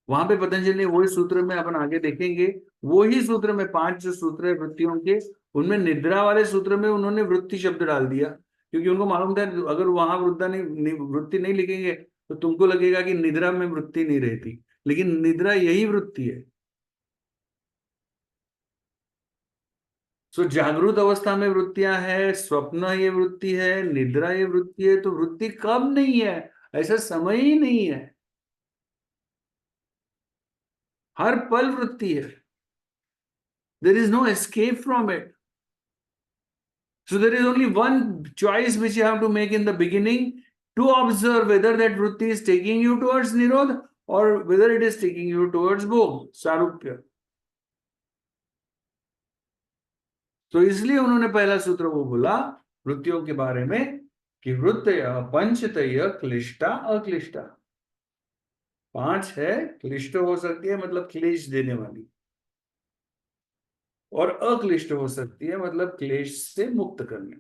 वहां पे पतंजलि ने वही सूत्र में, अपन आगे देखेंगे, वही सूत्र में 5 जो सूत्र है वृत्तियों के, उनमें निद्रा वाले सूत्र में उन्होंने वृत्ति शब्द डाल दिया, क्योंकि उनको मालूम था अगर वहां वृत्ति नहीं लिखेंगे तो तुमको लगेगा कि निद्रा में वृत्ति नहीं रहती, लेकिन निद्रा यही वृत्ति है। सो जागृत अवस्था में वृत्तियां है, स्वप्न ये वृत्ति है, निद्रा ये वृत्ति है, तो वृत्ति कब नहीं है, ऐसा समय ही नहीं है, हर पल वृत्ति है। There is no escape from it. So there is only one choice which you have to make in the beginning, to observe whether that vritti is taking you towards nirodha or whether it is taking you towards bhog, sarupya. तो इसलिए उन्होंने पहला सूत्र वो बोला वृत्तियों के बारे में कि वृत्तय पंचतय क्लिष्टा अक्लिष्टा। 5 है, क्लिष्ट हो सकती है मतलब क्लेश देने वाली, और अक्लिष्ट हो सकती है मतलब क्लेश से मुक्त करने वाली।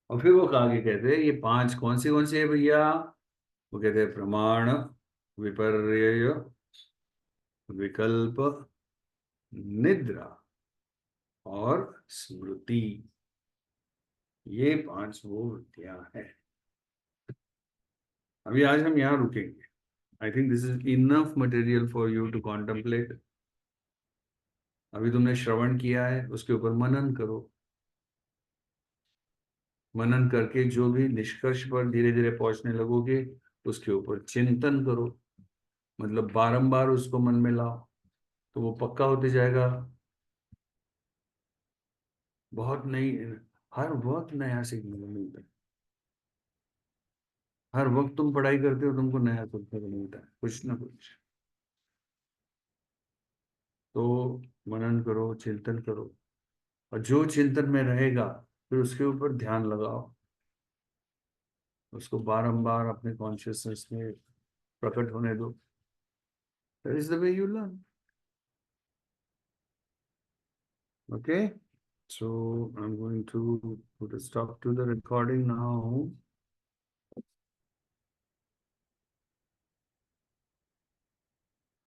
और फिर वो आगे कहते हैं ये 5 कौन से है भैया? वो कहते हैं प्रमाण, विपर्यय, विकल्प, निद्रा और स्मृति। ये 5 वो वृत्तियां हैं। अभी आज हम यहाँ रुकेंगे। I think this is enough material for you to contemplate. अभी तुमने श्रवण किया है, उसके ऊपर मनन करो। मनन करके जो भी निष्कर्ष पर धीरे धीरे पहुंचने लगोगे, उसके ऊपर चिंतन करो, मतलब बारंबार उसको मन में लाओ, तो वो पक्का होते जाएगा। बहुत नई, हर वक्त नया सीखने को मिलता है। हर वक्त तुम पढ़ाई करते हो, तुमको नया सीखने को मिलता है, कुछ ना कुछ। तो मनन करो, चिंतन करो, और जो चिंतन में रहेगा फिर उसके ऊपर ध्यान लगाओ, उसको बारंबार अपने कॉन्शियसनेस में प्रकट होने दो. That is the way you learn. Okay, so I'm going to put a stop to the recording now.